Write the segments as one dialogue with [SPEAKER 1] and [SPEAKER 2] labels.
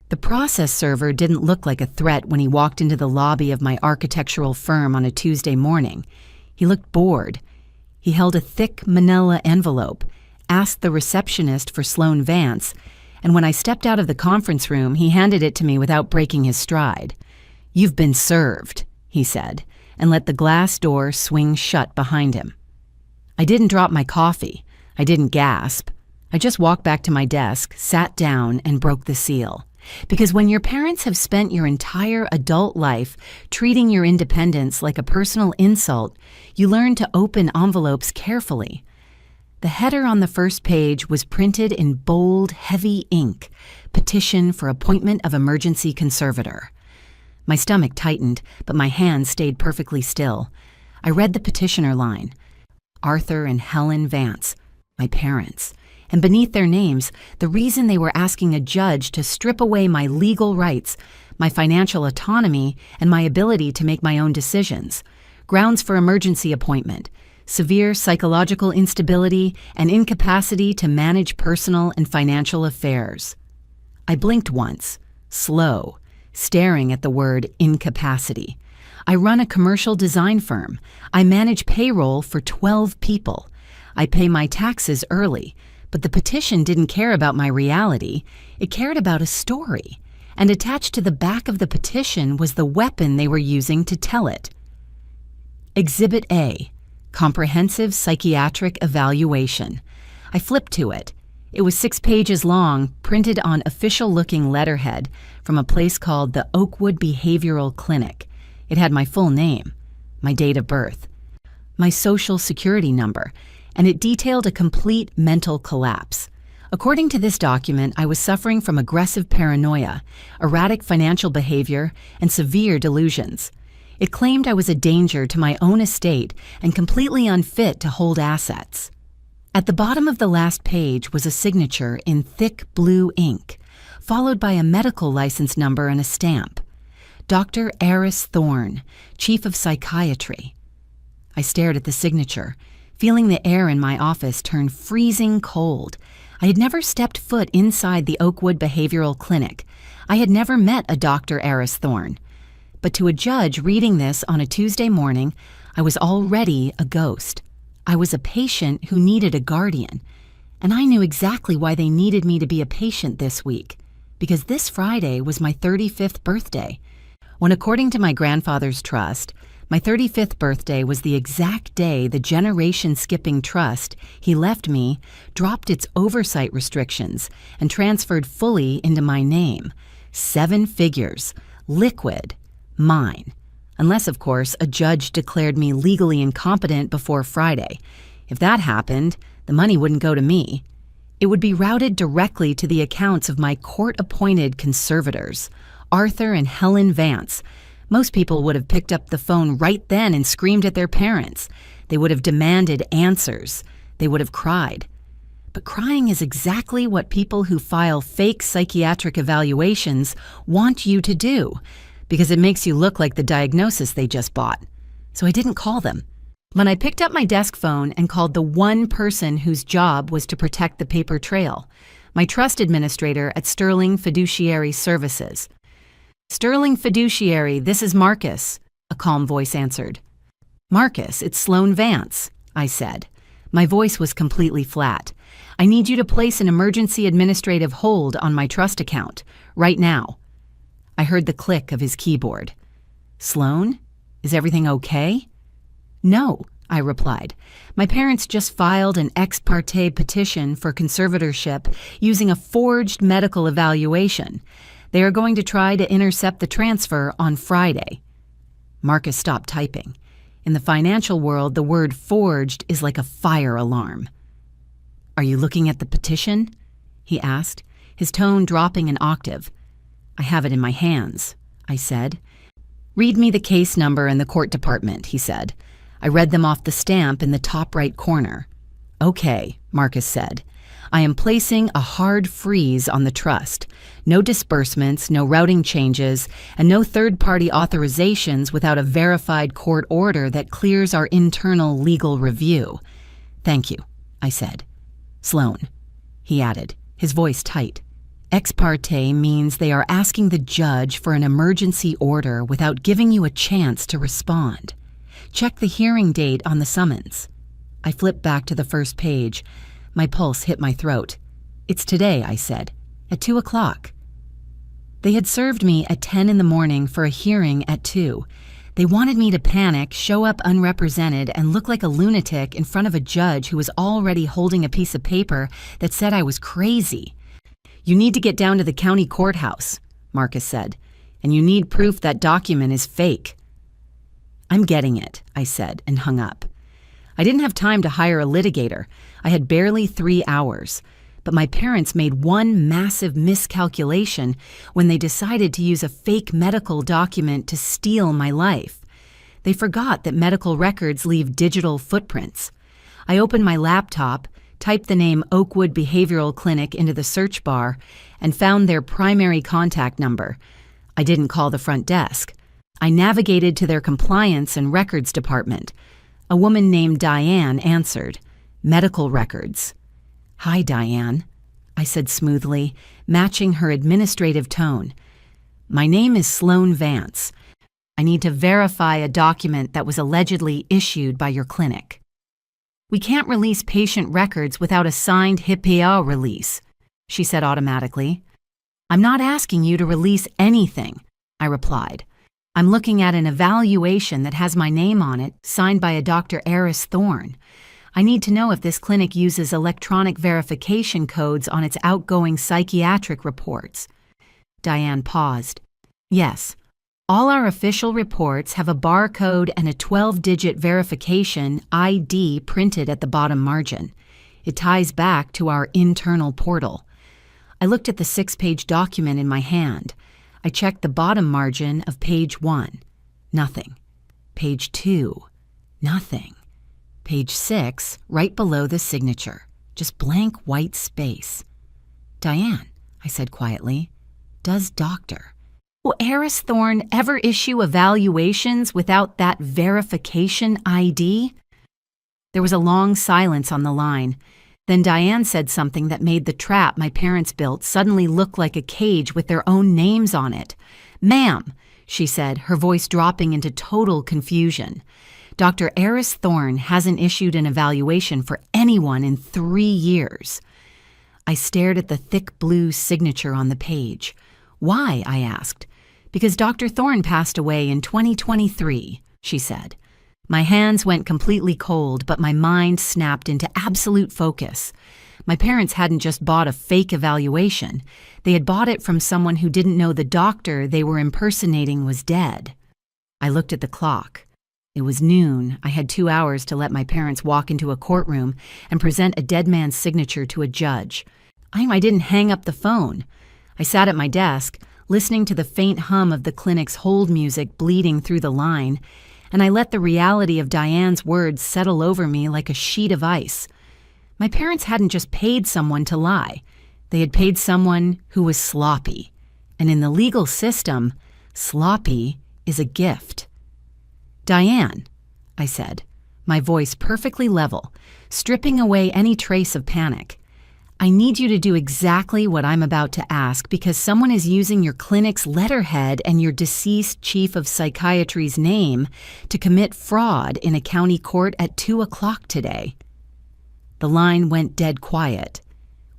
[SPEAKER 1] The process server didn't look like a threat when he walked into the lobby of my architectural firm on a Tuesday morning. He looked bored. He held a thick manila envelope, asked the receptionist for Sloan Vance, and when I stepped out of the conference room, he handed it to me without breaking his stride. "You've been served," he said, and let the glass door swing shut behind him. I didn't drop my coffee. I didn't gasp. I just walked back to my desk, sat down, and broke the seal. Because when your parents have spent your entire adult life treating your independence like a personal insult, you learn to open envelopes carefully. The header on the first page was printed in bold, heavy ink, "Petition for appointment of emergency conservator." My stomach tightened, but my hands stayed perfectly still. I read the petitioner line. Arthur and Helen Vance, my parents. And beneath their names, the reason they were asking a judge to strip away my legal rights, my financial autonomy, and my ability to make my own decisions. Grounds for emergency appointment: severe psychological instability and incapacity to manage personal and financial affairs. I blinked once, slow, staring at the word incapacity. I run a commercial design firm. I manage payroll for 12 people. I pay my taxes early. But the petition didn't care about my reality. It cared about a story. And attached to the back of the petition was the weapon they were using to tell it. Exhibit A, Comprehensive Psychiatric Evaluation. I flipped to it. It was 6 pages long, printed on official-looking letterhead from a place called the Oakwood Behavioral Clinic. It had my full name, my date of birth, my social security number, and it detailed a complete mental collapse. According to this document, I was suffering from aggressive paranoia, erratic financial behavior, and severe delusions. It claimed I was a danger to my own estate and completely unfit to hold assets. At the bottom of the last page was a signature in thick blue ink, followed by a medical license number and a stamp. Dr. Eris Thorne, Chief of Psychiatry. I stared at the signature, feeling the air in my office turn freezing cold. I had never stepped foot inside the Oakwood Behavioral Clinic. I had never met a Dr. Eris Thorne. But to a judge reading this on a Tuesday morning, I was already a ghost. I was a patient who needed a guardian. And I knew exactly why they needed me to be a patient this week. Because this Friday was my 35th birthday. When, according to my grandfather's trust, my 35th birthday was the exact day the generation-skipping trust he left me dropped its oversight restrictions and transferred fully into my name. 7 figures, liquid, mine. Unless, of course, a judge declared me legally incompetent before Friday. If that happened, the money wouldn't go to me. It would be routed directly to the accounts of my court-appointed conservators, Arthur and Helen Vance. Most people would have picked up the phone right then and screamed at their parents. They would have demanded answers. They would have cried. But crying is exactly what people who file fake psychiatric evaluations want you to do, because it makes you look like the diagnosis they just bought. So I didn't call them. When I picked up my desk phone and called the one person whose job was to protect the paper trail, my trust administrator at Sterling Fiduciary Services. "Sterling Fiduciary, this is Marcus," a calm voice answered. "Marcus, it's Sloan Vance," I said. My voice was completely flat. "I need you to place an emergency administrative hold on my trust account, right now." I heard the click of his keyboard. "Sloan, is everything okay?" "No," I replied. "My parents just filed an ex parte petition for conservatorship using a forged medical evaluation. They are going to try to intercept the transfer on Friday." Marcus stopped typing. In the financial world, the word forged is like a fire alarm. "Are you looking at the petition?" he asked, his tone dropping an octave. "I have it in my hands," I said. "Read me the case number and the court department," he said. I read them off the stamp in the top right corner. "Okay," Marcus said. "I am placing a hard freeze on the trust. No disbursements, no routing changes, and no third-party authorizations without a verified court order that clears our internal legal review." "Thank you," I said. "Sloan," he added, his voice tight. Ex parte means they are asking the judge for an emergency order without giving you a chance to respond. Check the hearing date on the summons. I flipped back to the first page. My pulse hit my throat. It's today, I said, at 2 o'clock. They had served me at 10 in the morning for a hearing at 2. They wanted me to panic, show up unrepresented, and look like a lunatic in front of a judge who was already holding a piece of paper that said I was crazy. You need to get down to the county courthouse, Marcus said, and you need proof that document is fake. I'm getting it, I said, and hung up. I didn't have time to hire a litigator. I had barely 3 hours. But my parents made one massive miscalculation when they decided to use a fake medical document to steal my life. They forgot that medical records leave digital footprints. I opened my laptop, typed the name Oakwood Behavioral Clinic into the search bar, and found their primary contact number. I didn't call the front desk. I navigated to their compliance and records department. A woman named Diane answered. Medical records. Hi, Diane, I said smoothly, matching her administrative tone. My name is Sloan Vance. I need to verify a document that was allegedly issued by your clinic. We can't release patient records without a signed HIPAA release, she said automatically. I'm not asking you to release anything, I replied. I'm looking at an evaluation that has my name on it, signed by a Dr. Eris Thorne. I need to know if this clinic uses electronic verification codes on its outgoing psychiatric reports. Diane paused. Yes, all our official reports have a barcode and a 12-digit verification ID printed at the bottom margin. It ties back to our internal portal. I looked at the 6-page document in my hand. I checked the bottom margin of page 1. Nothing. Page 2. Nothing. Page 6, right below the signature. Just blank white space. Diane, I said quietly, does doctor. Will Eris Thorne ever issue evaluations without that verification ID? There was a long silence on the line. Then Diane said something that made the trap my parents built suddenly look like a cage with their own names on it. Ma'am, she said, her voice dropping into total confusion. Dr. Eris Thorne hasn't issued an evaluation for anyone in 3 years. I stared at the thick blue signature on the page. Why? I asked. Because Dr. Thorne passed away in 2023, she said. My hands went completely cold, but my mind snapped into absolute focus. My parents hadn't just bought a fake evaluation. They had bought it from someone who didn't know the doctor they were impersonating was dead. I looked at the clock. It was noon. I had 2 hours to let my parents walk into a courtroom and present a dead man's signature to a judge. I didn't hang up the phone. I sat at my desk, listening to the faint hum of the clinic's hold music bleeding through the line, and I let the reality of Diane's words settle over me like a sheet of ice. My parents hadn't just paid someone to lie. They had paid someone who was sloppy. And in the legal system, sloppy is a gift. Diane, I said, my voice perfectly level, stripping away any trace of panic. I need you to do exactly what I'm about to ask because someone is using your clinic's letterhead and your deceased chief of psychiatry's name to commit fraud in a county court at 2 o'clock today. The line went dead quiet.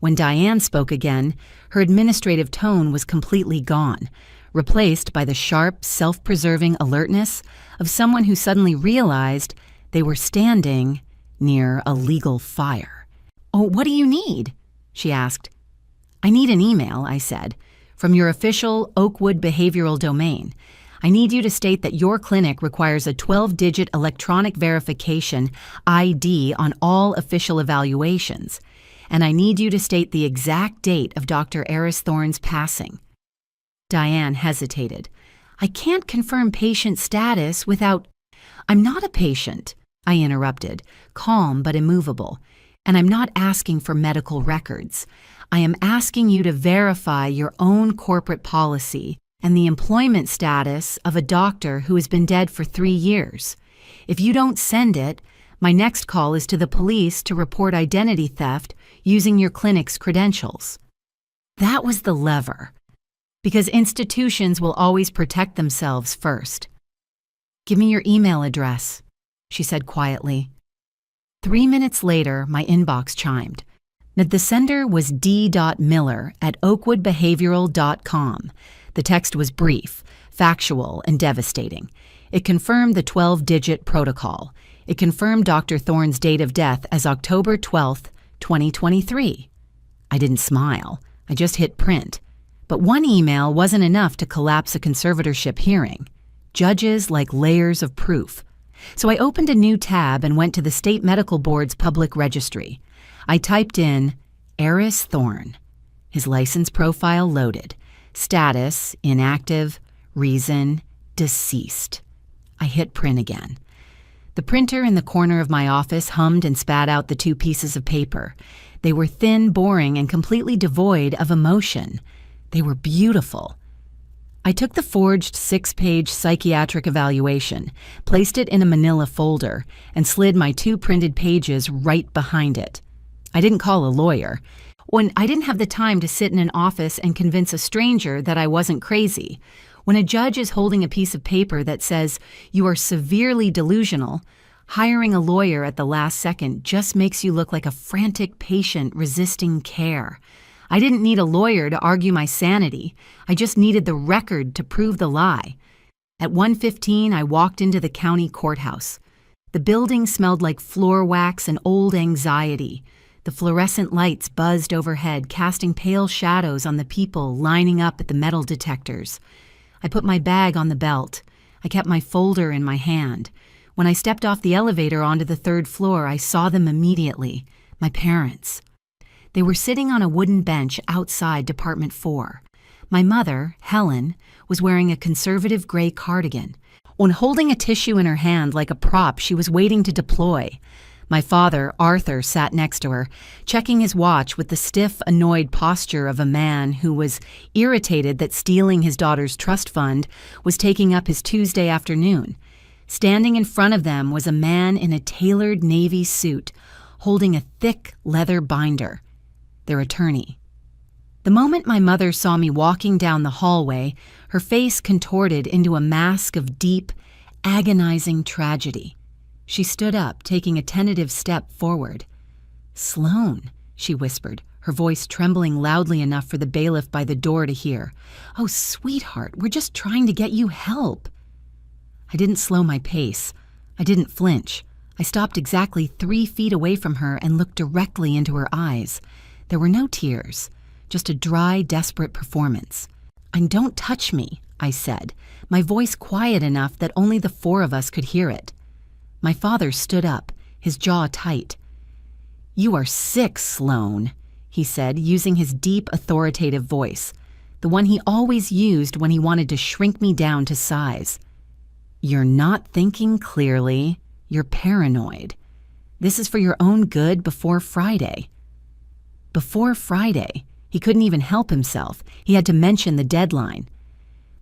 [SPEAKER 1] When Diane spoke again, her administrative tone was completely gone, replaced by the sharp, self-preserving alertness of someone who suddenly realized they were standing near a legal fire. Oh, what do you need? She asked. I need an email, I said, from your official Oakwood behavioral domain. I need you to state that your clinic requires a 12-digit electronic verification ID on all official evaluations, and I need you to state the exact date of Dr. Eris Thorne's passing. Diane hesitated. I can't confirm patient status without... I'm not a patient, I interrupted, calm but immovable, and I'm not asking for medical records. I am asking you to verify your own corporate policy and the employment status of a doctor who has been dead for 3 years. If you don't send it, my next call is to the police to report identity theft using your clinic's credentials. That was the lever. Because institutions will always protect themselves first. "Give me your email address," she said quietly. 3 minutes later, my inbox chimed. The sender was d.miller@oakwoodbehavioral.com. The text was brief, factual, and devastating. It confirmed the 12-digit protocol. It confirmed Dr. Thorne's date of death as October 12th, 2023. I didn't smile. I just hit print. But one email wasn't enough to collapse a conservatorship hearing. Judges like layers of proof. So I opened a new tab and went to the State Medical Board's public registry. I typed in Eris Thorne. His license profile loaded. Status, inactive. Reason, deceased. I hit print again. The printer in the corner of my office hummed and spat out the 2 pieces of paper. They were thin, boring, and completely devoid of emotion. They were beautiful. I took the forged 6-page psychiatric evaluation, placed it in a manila folder, and slid my 2 printed pages right behind it. I didn't call a lawyer. When I didn't have the time to sit in an office and convince a stranger that I wasn't crazy. When a judge is holding a piece of paper that says you are severely delusional, hiring a lawyer at the last second just makes you look like a frantic patient resisting care. I didn't need a lawyer to argue my sanity. I just needed the record to prove the lie. At 1:15, I walked into the county courthouse. The building smelled like floor wax and old anxiety. The fluorescent lights buzzed overhead, casting pale shadows on the people lining up at the metal detectors. I put my bag on the belt. I kept my folder in my hand. When I stepped off the elevator onto the 3rd floor, I saw them immediately. My parents. They were sitting on a wooden bench outside Department 4. My mother, Helen, was wearing a conservative gray cardigan. When holding a tissue in her hand like a prop, she was waiting to deploy. My father, Arthur, sat next to her, checking his watch with the stiff, annoyed posture of a man who was irritated that stealing his daughter's trust fund was taking up his Tuesday afternoon. Standing in front of them was a man in a tailored navy suit, holding a thick leather binder. Their attorney. The moment my mother saw me walking down the hallway, her face contorted into a mask of deep, agonizing tragedy. She stood up, taking a tentative step forward. "Sloan," she whispered, her voice trembling loudly enough for the bailiff by the door to hear. "Oh, sweetheart, we're just trying to get you help." I didn't slow my pace. I didn't flinch. I stopped exactly 3 feet away from her and looked directly into her eyes. There were no tears, just a dry, desperate performance. "And don't touch me," I said, my voice quiet enough that only the 4 of us could hear it. My father stood up, his jaw tight. "You are sick, Sloan," he said, using his deep, authoritative voice, the one he always used when he wanted to shrink me down to size. "You're not thinking clearly. You're paranoid. This is for your own good before Friday." Before Friday. He couldn't even help himself. He had to mention the deadline.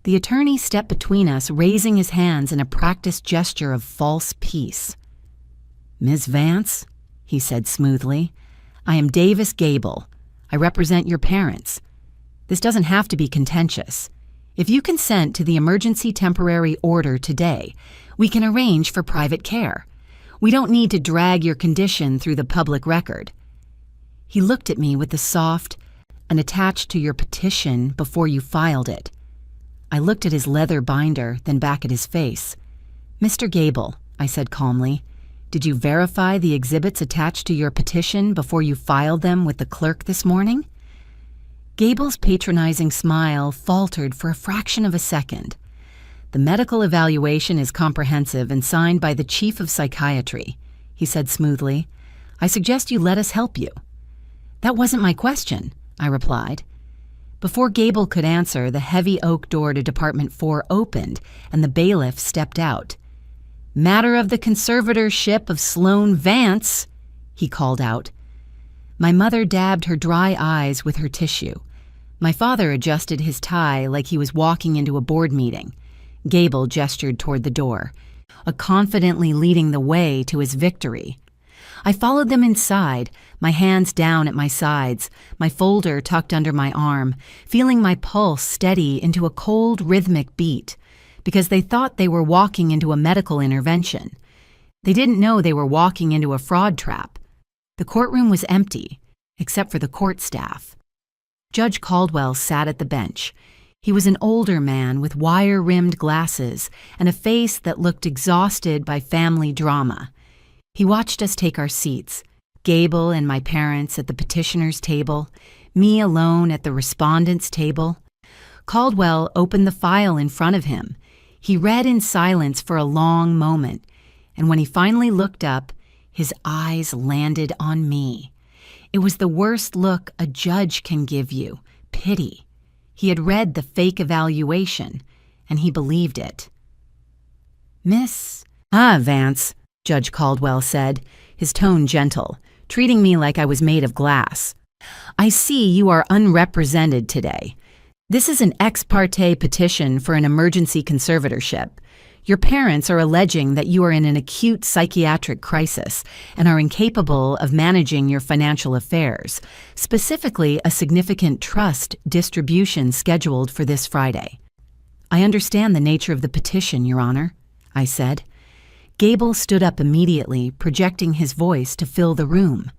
[SPEAKER 1] The attorney stepped between us, raising his hands in a practiced gesture of false peace. "Ms. Vance," he said smoothly, "I am Davis Gable. I represent your parents. This doesn't have to be contentious. If you consent to the emergency temporary order today, we can arrange for private care. We don't need to drag your condition through the public record." He looked at me with the soft, "and attached to your petition before you filed it." I looked at his leather binder, then back at his face. "Mr. Gable," I said calmly, "did you verify the exhibits attached to your petition before you filed them with the clerk this morning?" Gable's patronizing smile faltered for a fraction of a second. "The medical evaluation is comprehensive and signed by the Chief of Psychiatry," he said smoothly. "I suggest you let us help you." "That wasn't my question," I replied. Before Gable could answer, the heavy oak door to Department 4 opened and the bailiff stepped out. "Matter of the conservatorship of Sloan Vance," he called out. My mother dabbed her dry eyes with her tissue. My father adjusted his tie like he was walking into a board meeting. Gable gestured toward the door, confidently leading the way to his victory. I followed them inside, my hands down at my sides, my folder tucked under my arm, feeling my pulse steady into a cold, rhythmic beat, because they thought they were walking into a medical intervention. They didn't know they were walking into a fraud trap. The courtroom was empty, except for the court staff. Judge Caldwell sat at the bench. He was an older man with wire-rimmed glasses and a face that looked exhausted by family drama. He watched us take our seats, Gable and my parents at the petitioner's table, me alone at the respondent's table. Caldwell opened the file in front of him. He read in silence for a long moment, and when he finally looked up, his eyes landed on me. It was the worst look a judge can give you, pity. He had read the fake evaluation, and he believed it. "Miss..." Vance," Judge Caldwell said, his tone gentle, treating me like I was made of glass. "I see you are unrepresented today. This is an ex parte petition for an emergency conservatorship. Your parents are alleging that you are in an acute psychiatric crisis and are incapable of managing your financial affairs, specifically a significant trust distribution scheduled for this Friday." "I understand the nature of the petition, Your Honor," I said. Gable stood up immediately, projecting his voice to fill the room.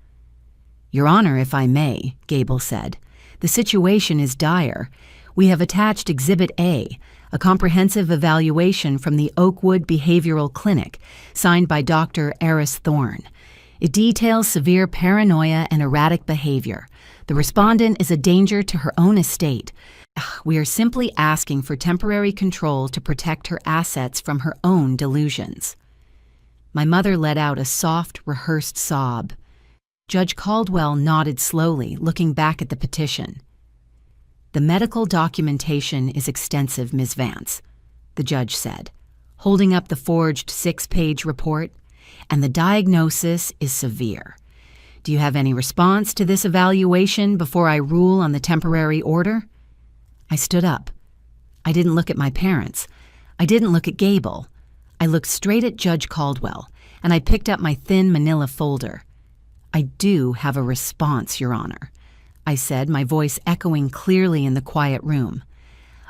[SPEAKER 1] "Your Honor, if I may," Gable said, "the situation is dire. We have attached Exhibit A, a comprehensive evaluation from the Oakwood Behavioral Clinic, signed by Dr. Eris Thorne. It details severe paranoia and erratic behavior. The respondent is a danger to her own estate. We are simply asking for temporary control to protect her assets from her own delusions." My mother let out a soft, rehearsed sob. Judge Caldwell nodded slowly, looking back at the petition. "The medical documentation is extensive, Ms. Vance," the judge said, holding up the forged 6-page report, "and the diagnosis is severe. Do you have any response to this evaluation before I rule on the temporary order?" I stood up. I didn't look at my parents. I didn't look at Gable. I looked straight at Judge Caldwell, and I picked up my thin manila folder. "I do have a response, Your Honor," I said, my voice echoing clearly in the quiet room.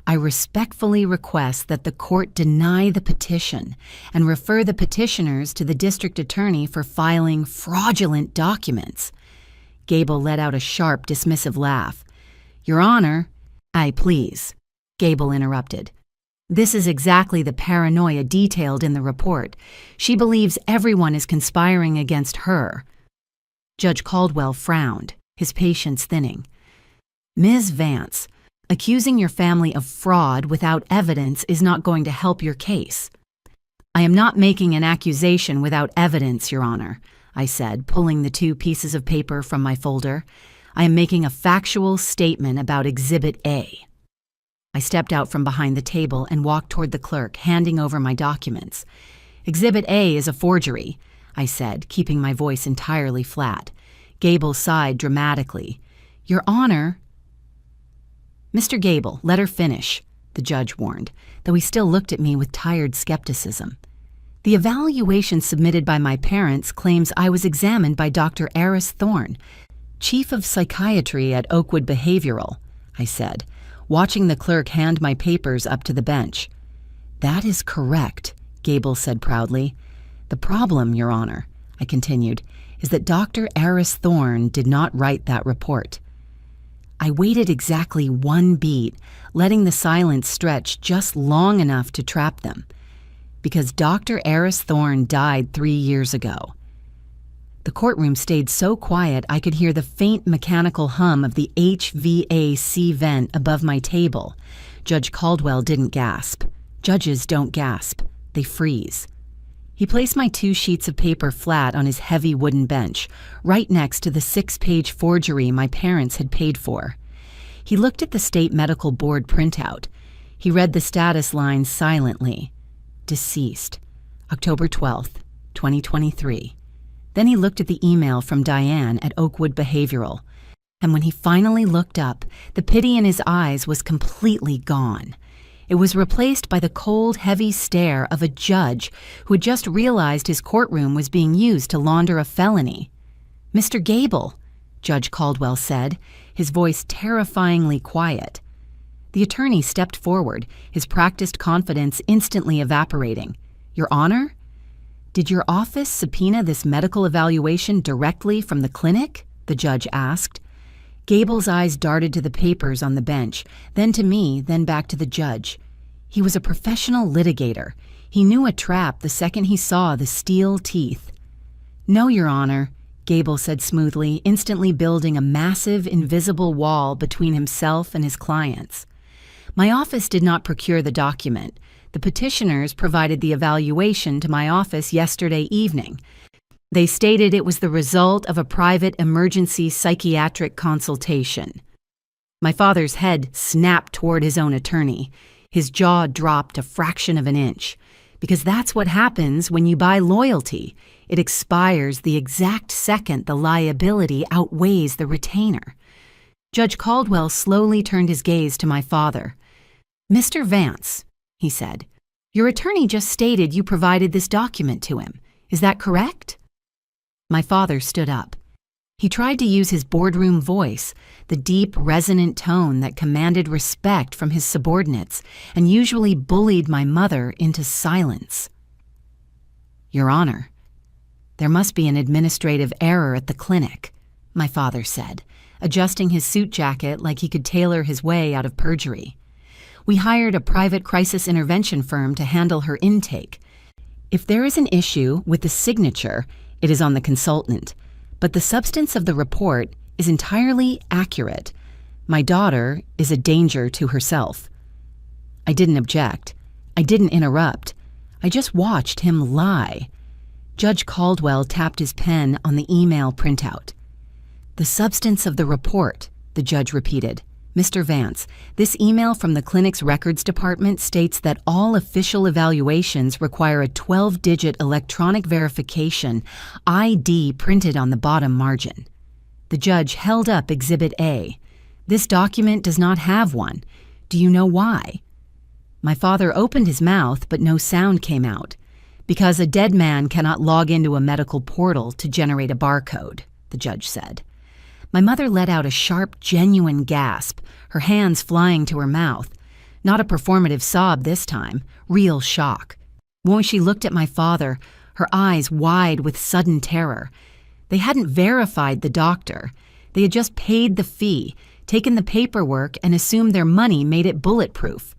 [SPEAKER 1] "I respectfully request that the court deny the petition and refer the petitioners to the district attorney for filing fraudulent documents." Gable let out a sharp, dismissive laugh. "Your Honor..." Please," Gable interrupted. "This is exactly the paranoia detailed in the report. She believes everyone is conspiring against her." Judge Caldwell frowned, his patience thinning. "Ms. Vance, accusing your family of fraud without evidence is not going to help your case." "I am not making an accusation without evidence, Your Honor," I said, pulling the 2 pieces of paper from my folder. "I am making a factual statement about Exhibit A." I stepped out from behind the table and walked toward the clerk, handing over my documents. "Exhibit A is a forgery," I said, keeping my voice entirely flat. Gable sighed dramatically. "Your Honor..." "Mr. Gable, let her finish," the judge warned, though he still looked at me with tired skepticism. "The evaluation submitted by my parents claims I was examined by Dr. Eris Thorne, Chief of Psychiatry at Oakwood Behavioral," I said, watching the clerk hand my papers up to the bench. "That is correct," Gable said proudly. "The problem, Your Honor," I continued, "is that Dr. Eris Thorne did not write that report." I waited exactly 1 beat, letting the silence stretch just long enough to trap them. Because Dr. Eris Thorne died 3 years ago. The courtroom stayed so quiet I could hear the faint mechanical hum of the HVAC vent above my table. Judge Caldwell didn't gasp. Judges don't gasp. They freeze. He placed my 2 sheets of paper flat on his heavy wooden bench, right next to the 6-page forgery my parents had paid for. He looked at the state medical board printout. He read the status lines silently. Deceased, October 12th, 2023. Then he looked at the email from Diane at Oakwood Behavioral. And when he finally looked up, the pity in his eyes was completely gone. It was replaced by the cold, heavy stare of a judge who had just realized his courtroom was being used to launder a felony. "Mr. Gable," Judge Caldwell said, his voice terrifyingly quiet. The attorney stepped forward, his practiced confidence instantly evaporating. "Your Honor? Did your office subpoena this medical evaluation directly from the clinic?" the judge asked. Gable's eyes darted to the papers on the bench, then to me, then back to the judge. He was a professional litigator. He knew a trap the second he saw the steel teeth. "No, Your Honor," Gable said smoothly, instantly building a massive, invisible wall between himself and his clients. "My office did not procure the document. The petitioners provided the evaluation to my office yesterday evening. They stated it was the result of a private emergency psychiatric consultation." My father's head snapped toward his own attorney. His jaw dropped a fraction of an inch. Because that's what happens when you buy loyalty. It expires the exact second the liability outweighs the retainer. Judge Caldwell slowly turned his gaze to my father. "Mr. Vance," he said, "your attorney just stated you provided this document to him. Is that correct?" My father stood up. He tried to use his boardroom voice, the deep, resonant tone that commanded respect from his subordinates and usually bullied my mother into silence. "Your Honor, there must be an administrative error at the clinic," my father said, adjusting his suit jacket like he could tailor his way out of perjury. "We hired a private crisis intervention firm to handle her intake. If there is an issue with the signature, it is on the consultant, but the substance of the report is entirely accurate. My daughter is a danger to herself." I didn't object. I didn't interrupt. I just watched him lie. Judge Caldwell tapped his pen on the email printout. "The substance of the report," the judge repeated. "Mr. Vance, this email from the clinic's records department states that all official evaluations require a 12-digit electronic verification ID printed on the bottom margin." The judge held up Exhibit A. "This document does not have one. Do you know why?" My father opened his mouth, but no sound came out. "Because a dead man cannot log into a medical portal to generate a barcode," the judge said. My mother let out a sharp, genuine gasp, her hands flying to her mouth. Not a performative sob this time, real shock. When she looked at my father, her eyes wide with sudden terror. They hadn't verified the doctor. They had just paid the fee, taken the paperwork, and assumed their money made it bulletproof.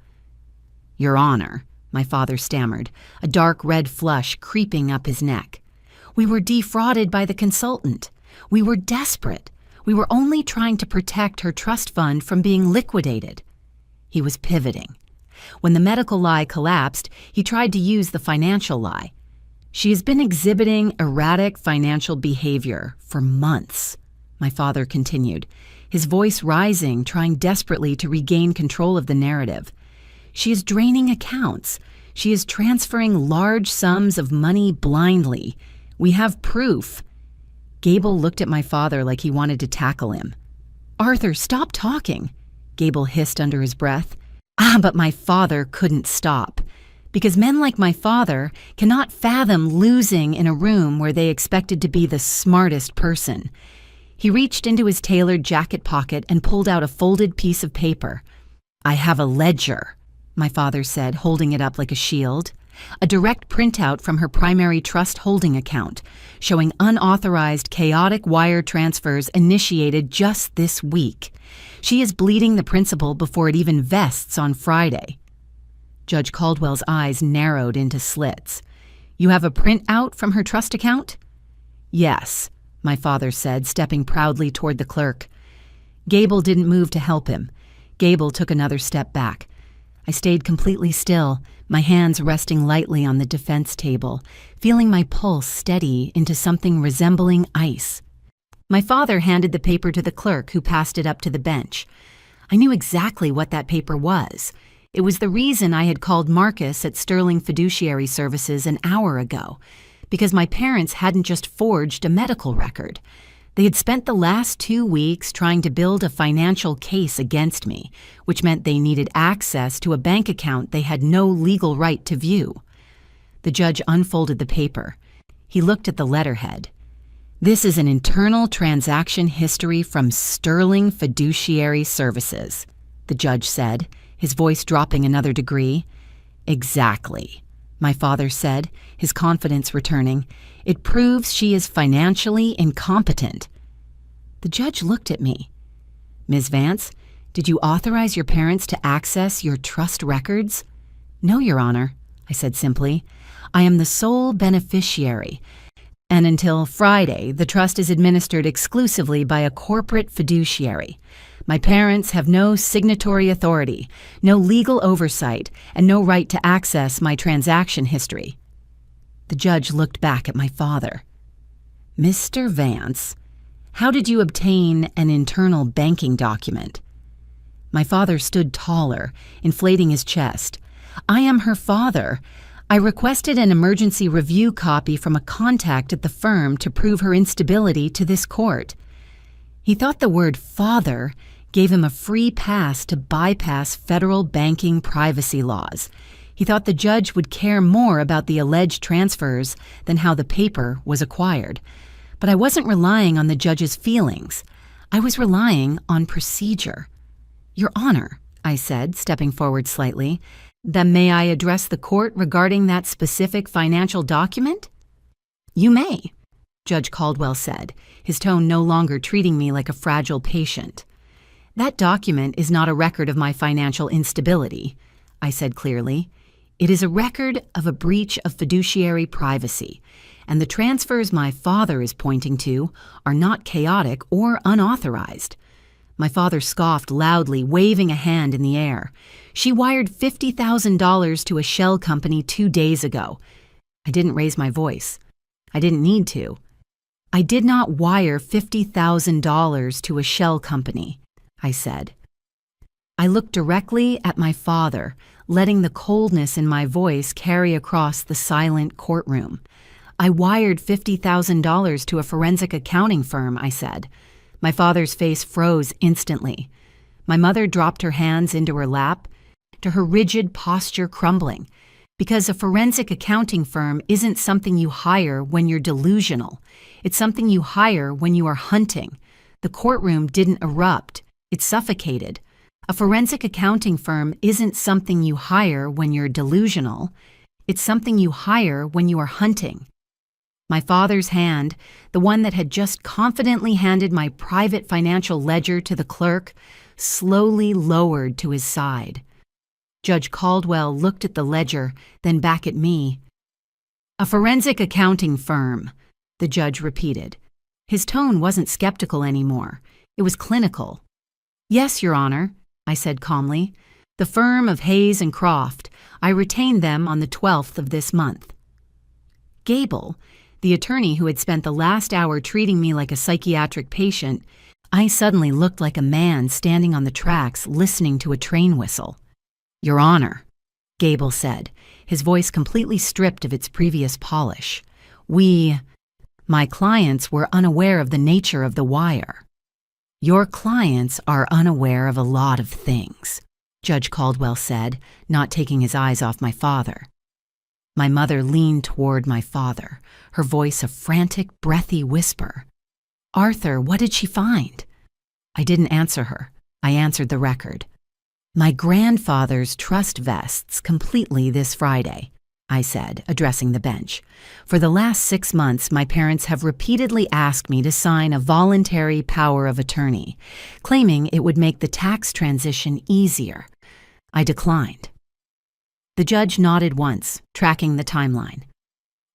[SPEAKER 1] "Your Honor," my father stammered, a dark red flush creeping up his neck. "We were defrauded by the consultant. We were desperate. We were only trying to protect her trust fund from being liquidated." He was pivoting. When the medical lie collapsed, he tried to use the financial lie. "She has been exhibiting erratic financial behavior for months," my father continued, his voice rising, trying desperately to regain control of the narrative. "She is draining accounts. She is transferring large sums of money blindly. We have proof." Gable looked at my father like he wanted to tackle him. "Arthur, stop talking," Gable hissed under his breath. But my father couldn't stop. Because men like my father cannot fathom losing in a room where they expected to be the smartest person. He reached into his tailored jacket pocket and pulled out a folded piece of paper. "I have a ledger," my father said, holding it up like a shield. A direct printout from her primary trust holding account, showing unauthorized, chaotic wire transfers initiated just this week. She is bleeding the principal before it even vests on Friday. Judge Caldwell's eyes narrowed into slits. "You have a printout from her trust account?" "Yes," my father said, stepping proudly toward the clerk. Gable didn't move to help him. Gable took another step back. I stayed completely still, my hands resting lightly on the defense table, feeling my pulse steady into something resembling ice. My father handed the paper to the clerk, who passed it up to the bench. I knew exactly what that paper was. It was the reason I had called Marcus at Sterling Fiduciary Services an hour ago, because my parents hadn't just forged a medical record. They had spent the last 2 weeks trying to build a financial case against me, which meant they needed access to a bank account they had no legal right to view. The judge unfolded the paper. He looked at the letterhead. "This is an internal transaction history from Sterling Fiduciary Services," the judge said, his voice dropping another degree. "Exactly," my father said, his confidence returning. "It proves she is financially incompetent." The judge looked at me. "Ms. Vance, did you authorize your parents to access your trust records?" "No, Your Honor," I said simply. "I am the sole beneficiary, and until Friday, the trust is administered exclusively by a corporate fiduciary. My parents have no signatory authority, no legal oversight, and no right to access my transaction history." The judge looked back at my father. "Mr. Vance, how did you obtain an internal banking document?" My father stood taller, inflating his chest. "I am her father. I requested an emergency review copy from a contact at the firm to prove her instability to this court." He thought the word father gave him a free pass to bypass federal banking privacy laws. He thought the judge would care more about the alleged transfers than how the paper was acquired. But I wasn't relying on the judge's feelings. I was relying on procedure. "Your Honor," I said, stepping forward slightly, "then may I address the court regarding that specific financial document?" "You may," Judge Caldwell said, his tone no longer treating me like a fragile patient. "That document is not a record of my financial instability," I said clearly. "It is a record of a breach of fiduciary privacy, and the transfers my father is pointing to are not chaotic or unauthorized." My father scoffed loudly, waving a hand in the air. "She wired $50,000 to a shell company 2 days ago." I didn't raise my voice. I didn't need to. "I did not wire $50,000 to a shell company," I said. I looked directly at my father, letting the coldness in my voice carry across the silent courtroom. "I wired $50,000 to a forensic accounting firm," I said. My father's face froze instantly. My mother dropped her hands into her lap, to her rigid posture crumbling. Because a forensic accounting firm isn't something you hire when you're delusional. It's something you hire when you are hunting. The courtroom didn't erupt. It suffocated. A forensic accounting firm isn't something you hire when you're delusional. It's something you hire when you are hunting. My father's hand, the one that had just confidently handed my private financial ledger to the clerk, slowly lowered to his side. Judge Caldwell looked at the ledger, then back at me. "A forensic accounting firm," the judge repeated. His tone wasn't skeptical anymore. It was clinical. "Yes, Your Honor," I said calmly. "The firm of Hayes and Croft. I retained them on the 12th of this month." Gable, the attorney who had spent the last hour treating me like a psychiatric patient, I suddenly looked like a man standing on the tracks listening to a train whistle. "Your Honor," Gable said, his voice completely stripped of its previous polish. My clients were unaware of the nature of the wire." "Your clients are unaware of a lot of things," Judge Caldwell said, not taking his eyes off my father. My mother leaned toward my father, her voice a frantic, breathy whisper. "Arthur, what did she find?" I didn't answer her. I answered the record. "My grandfather's trust vests completely this Friday," I said, addressing the bench. "For the last 6 months, my parents have repeatedly asked me to sign a voluntary power of attorney, claiming it would make the tax transition easier. I declined." The judge nodded once, tracking the timeline.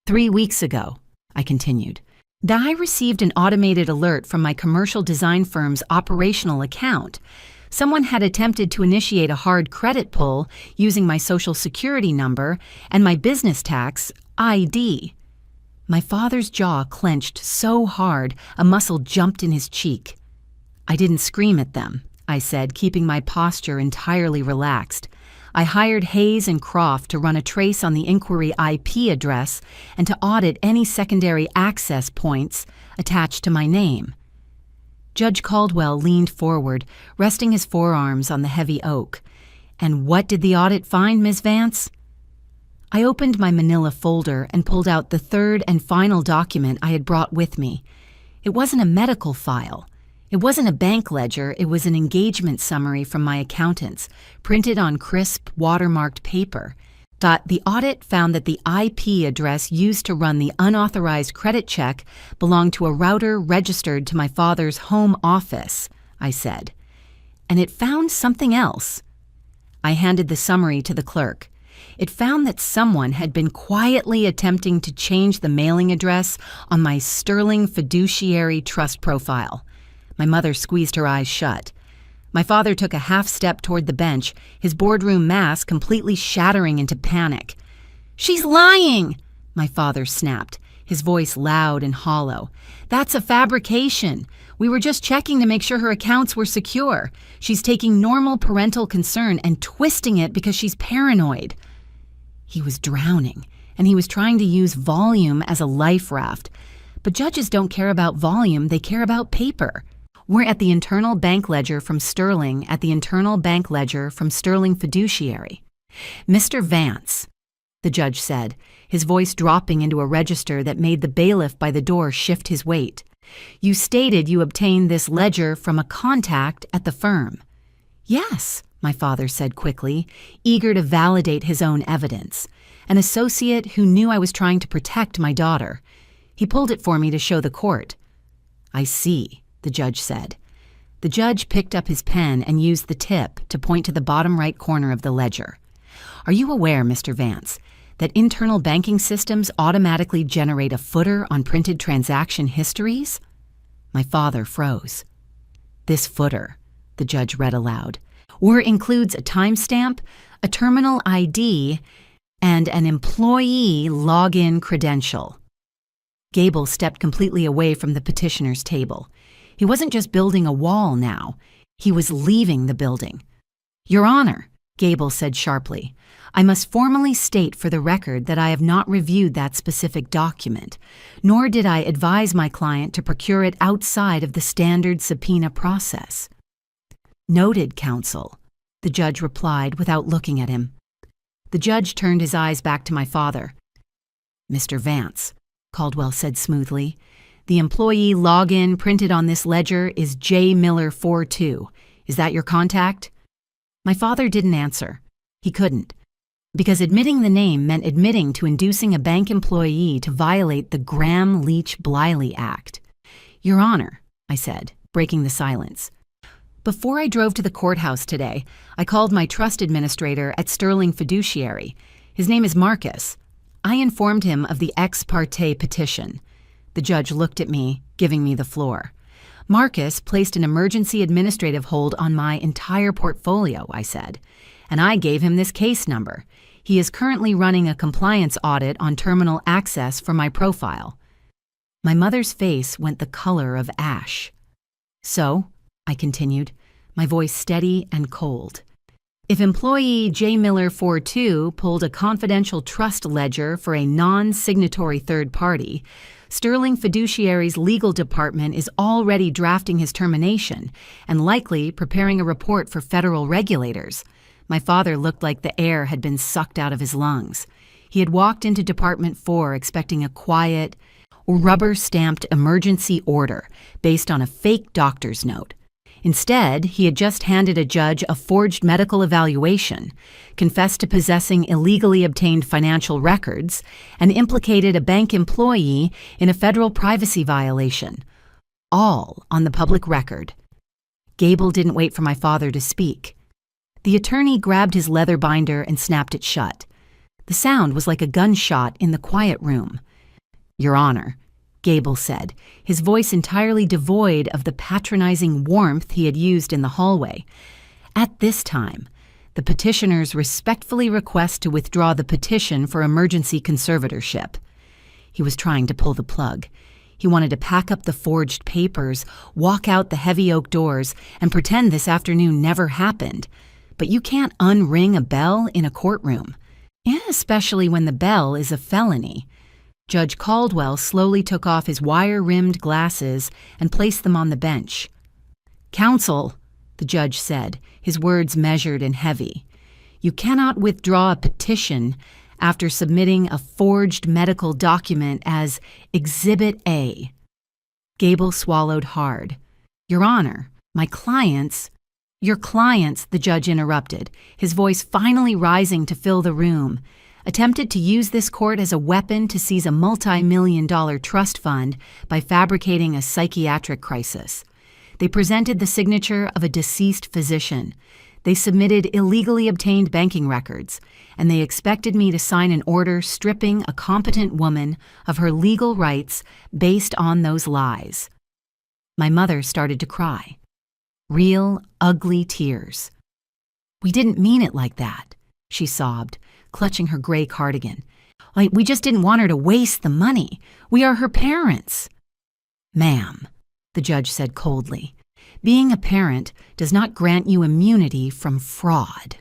[SPEAKER 1] 3 weeks ago," I continued, "I received an automated alert from my commercial design firm's operational account. Someone had attempted to initiate a hard credit pull using my Social Security number and my business tax ID." My father's jaw clenched so hard a muscle jumped in his cheek. "I didn't scream at them," I said, keeping my posture entirely relaxed. "I hired Hayes and Croft to run a trace on the inquiry IP address and to audit any secondary access points attached to my name." Judge Caldwell leaned forward, resting his forearms on the heavy oak. "And what did the audit find, Ms. Vance?" I opened my manila folder and pulled out the third and final document I had brought with me. It wasn't a medical file. It wasn't a bank ledger. It was an engagement summary from my accountants, printed on crisp, watermarked paper. The audit found that the IP address used to run the unauthorized credit check belonged to a router registered to my father's home office, I said. And it found something else. I handed the summary to the clerk. It found that someone had been quietly attempting to change the mailing address on my Sterling Fiduciary Trust profile. My mother squeezed her eyes shut. My father took a half step toward the bench, his boardroom mask completely shattering into panic. "She's lying!" my father snapped, his voice loud and hollow. "That's a fabrication. We were just checking to make sure her accounts were secure. She's taking normal parental concern and twisting it because she's paranoid." He was drowning, and he was trying to use volume as a life raft. But judges don't care about volume, they care about paper. We're at the internal bank ledger from Sterling, at the internal bank ledger from Sterling Fiduciary. "Mr. Vance," the judge said, his voice dropping into a register that made the bailiff by the door shift his weight. "You stated you obtained this ledger from a contact at the firm." "Yes," my father said quickly, eager to validate his own evidence. "An associate who knew I was trying to protect my daughter. He pulled it for me to show the court." "I see," the judge said. The judge picked up his pen and used the tip to point to the bottom right corner of the ledger. "Are you aware, Mr. Vance, that internal banking systems automatically generate a footer on printed transaction histories?" My father froze. "This footer," the judge read aloud, includes a timestamp, a terminal ID, and an employee login credential." Gable stepped completely away from the petitioner's table. He wasn't just building a wall now. He was leaving the building. "Your Honor," Gable said sharply, "I must formally state for the record that I have not reviewed that specific document, nor did I advise my client to procure it outside of the standard subpoena process." "Noted, counsel," the judge replied without looking at him. The judge turned his eyes back to my father. "Mr. Vance," Caldwell said smoothly, "the employee login printed on this ledger is J. Miller 42. Is that your contact?" My father didn't answer. He couldn't, because admitting the name meant admitting to inducing a bank employee to violate the Graham-Leach-Bliley Act. "Your Honor," I said, breaking the silence. "Before I drove to the courthouse today, I called my trust administrator at Sterling Fiduciary. His name is Marcus. I informed him of the ex parte petition." The judge looked at me, giving me the floor. "Marcus placed an emergency administrative hold on my entire portfolio," I said, "and I gave him this case number. He is currently running a compliance audit on terminal access for my profile." My mother's face went the color of ash. "So," I continued, my voice steady and cold, "if employee J. Miller 42 pulled a confidential trust ledger for a non-signatory third party, Sterling Fiduciary's legal department is already drafting his termination and likely preparing a report for federal regulators." My father looked like the air had been sucked out of his lungs. He had walked into Department 4 expecting a quiet, rubber-stamped emergency order based on a fake doctor's note. Instead, he had just handed a judge a forged medical evaluation, confessed to possessing illegally obtained financial records, and implicated a bank employee in a federal privacy violation. All on the public record. Gable didn't wait for my father to speak. The attorney grabbed his leather binder and snapped it shut. The sound was like a gunshot in the quiet room. "Your Honor," Gable said, his voice entirely devoid of the patronizing warmth he had used in the hallway. "At this time, the petitioners respectfully request to withdraw the petition for emergency conservatorship." He was trying to pull the plug. He wanted to pack up the forged papers, walk out the heavy oak doors, and pretend this afternoon never happened. But you can't unring a bell in a courtroom, especially when the bell is a felony. Judge Caldwell slowly took off his wire-rimmed glasses and placed them on the bench. "Counsel," the judge said, his words measured and heavy. "You cannot withdraw a petition after submitting a forged medical document as Exhibit A." Gable swallowed hard. "Your Honor, my clients—" "Your clients," the judge interrupted, his voice finally rising to fill the room, "attempted to use this court as a weapon to seize a multi-million-dollar trust fund by fabricating a psychiatric crisis. They presented the signature of a deceased physician. They submitted illegally obtained banking records, and they expected me to sign an order stripping a competent woman of her legal rights based on those lies." My mother started to cry. Real, ugly tears. "We didn't mean it like that," she sobbed, clutching her gray cardigan. "We just didn't want her to waste the money. We are her parents." "Ma'am," the judge said coldly, "being a parent does not grant you immunity from fraud."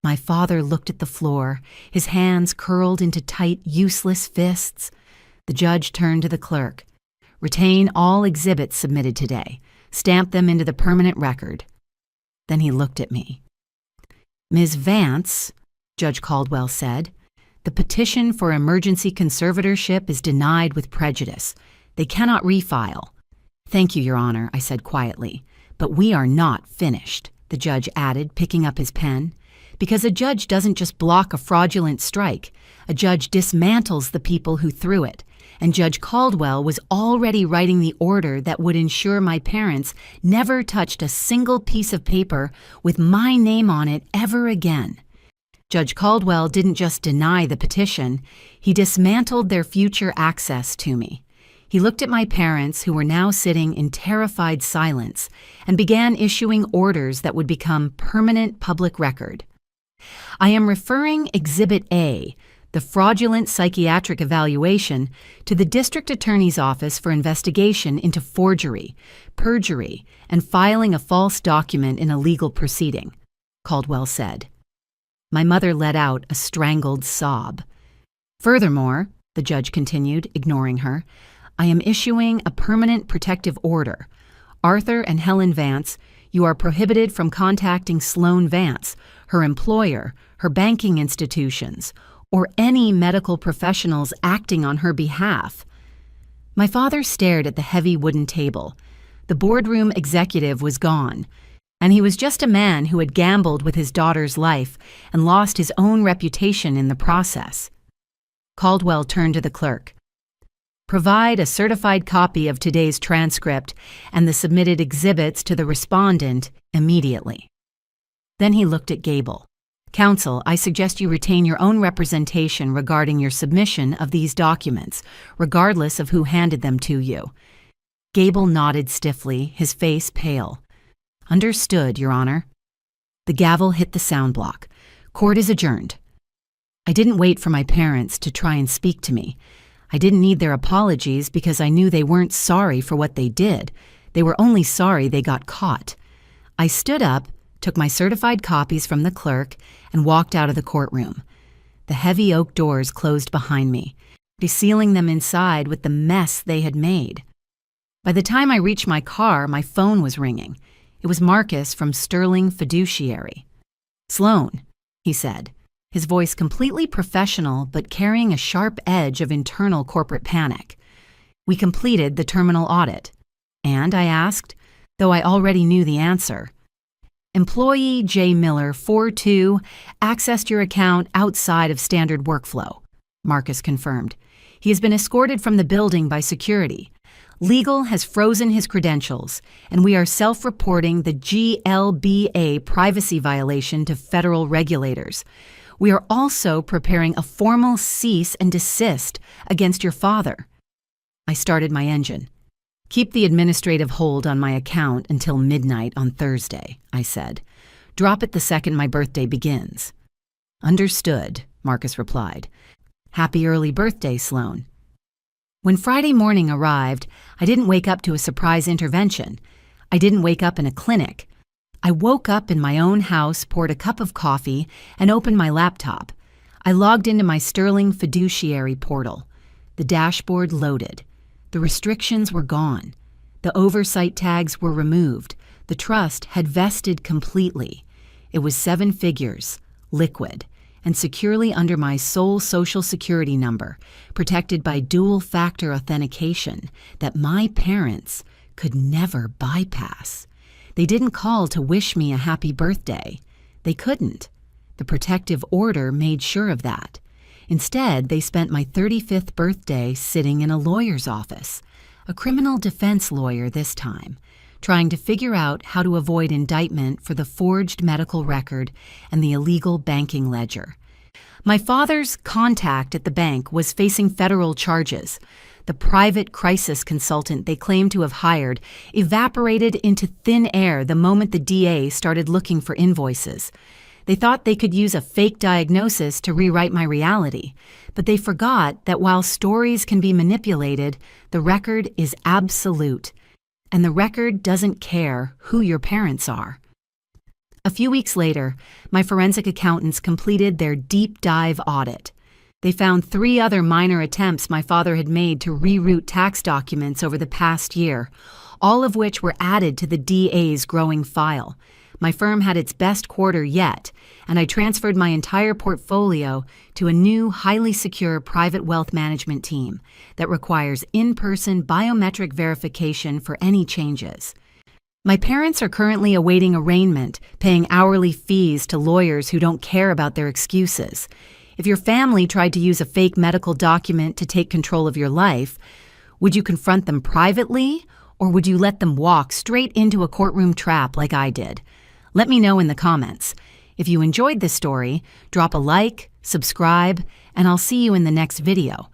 [SPEAKER 1] My father looked at the floor, his hands curled into tight, useless fists. The judge turned to the clerk. "Retain all exhibits submitted today. Stamp them into the permanent record." Then he looked at me. "Ms. Vance," Judge Caldwell said, "the petition for emergency conservatorship is denied with prejudice. They cannot refile." "Thank you, Your Honor," I said quietly. "But we are not finished," the judge added, picking up his pen. "Because a judge doesn't just block a fraudulent strike. A judge dismantles the people who threw it. And Judge Caldwell was already writing the order that would ensure my parents never touched a single piece of paper with my name on it ever again. Judge Caldwell didn't just deny the petition, he dismantled their future access to me. He looked at my parents, who were now sitting in terrified silence, and began issuing orders that would become permanent public record. I am referring Exhibit A, the fraudulent psychiatric evaluation, to the District Attorney's Office for investigation into forgery, perjury, and filing a false document in a legal proceeding, Caldwell said. My mother let out a strangled sob. "Furthermore," the judge continued, ignoring her, "I am issuing a permanent protective order. Arthur and Helen Vance, you are prohibited from contacting Sloan Vance, her employer, her banking institutions, or any medical professionals acting on her behalf." My father stared at the heavy wooden table. The boardroom executive was gone, and he was just a man who had gambled with his daughter's life and lost his own reputation in the process. Caldwell turned to the clerk. "Provide a certified copy of today's transcript and the submitted exhibits to the respondent immediately." Then he looked at Gable. "Counsel, I suggest you retain your own representation regarding your submission of these documents, regardless of who handed them to you." Gable nodded stiffly, his face pale. "Understood, Your Honor." The gavel hit the sound block. "Court is adjourned." I didn't wait for my parents to try and speak to me. I didn't need their apologies because I knew they weren't sorry for what they did. They were only sorry they got caught. I stood up, took my certified copies from the clerk, and walked out of the courtroom. The heavy oak doors closed behind me, sealing them inside with the mess they had made. By the time I reached my car, my phone was ringing. It was Marcus from Sterling Fiduciary. "Sloan," he said, his voice completely professional but carrying a sharp edge of internal corporate panic. "We completed the terminal audit." "And?" I asked, though I already knew the answer. "Employee J. Miller 42 accessed your account outside of standard workflow," Marcus confirmed. "He has been escorted from the building by security. Legal has frozen his credentials, and we are self-reporting the GLBA privacy violation to federal regulators. We are also preparing a formal cease and desist against your father." I started my engine. "Keep the administrative hold on my account until midnight on Thursday," I said. "Drop it the second my birthday begins." "Understood," Marcus replied. "Happy early birthday, Sloan." When Friday morning arrived, I didn't wake up to a surprise intervention. I didn't wake up in a clinic. I woke up in my own house, poured a cup of coffee, and opened my laptop. I logged into my Sterling Fiduciary portal. The dashboard loaded. The restrictions were gone. The oversight tags were removed. The trust had vested completely. It was 7 figures, liquid, and securely under my sole Social Security number, protected by dual-factor authentication that my parents could never bypass. They didn't call to wish me a happy birthday. They couldn't. The protective order made sure of that. Instead, they spent my 35th birthday sitting in a lawyer's office, a criminal defense lawyer this time, trying to figure out how to avoid indictment for the forged medical record and the illegal banking ledger. My father's contact at the bank was facing federal charges. The private crisis consultant they claimed to have hired evaporated into thin air the moment the DA started looking for invoices. They thought they could use a fake diagnosis to rewrite my reality, but they forgot that while stories can be manipulated, the record is absolute, and the record doesn't care who your parents are. A few weeks later, my forensic accountants completed their deep dive audit. They found 3 other minor attempts my father had made to reroute tax documents over the past year, all of which were added to the DA's growing file. My firm had its best quarter yet, and I transferred my entire portfolio to a new, highly secure private wealth management team that requires in-person biometric verification for any changes. My parents are currently awaiting arraignment, paying hourly fees to lawyers who don't care about their excuses. If your family tried to use a fake medical document to take control of your life, would you confront them privately, or would you let them walk straight into a courtroom trap like I did? Let me know in the comments. If you enjoyed this story, drop a like, subscribe, and I'll see you in the next video.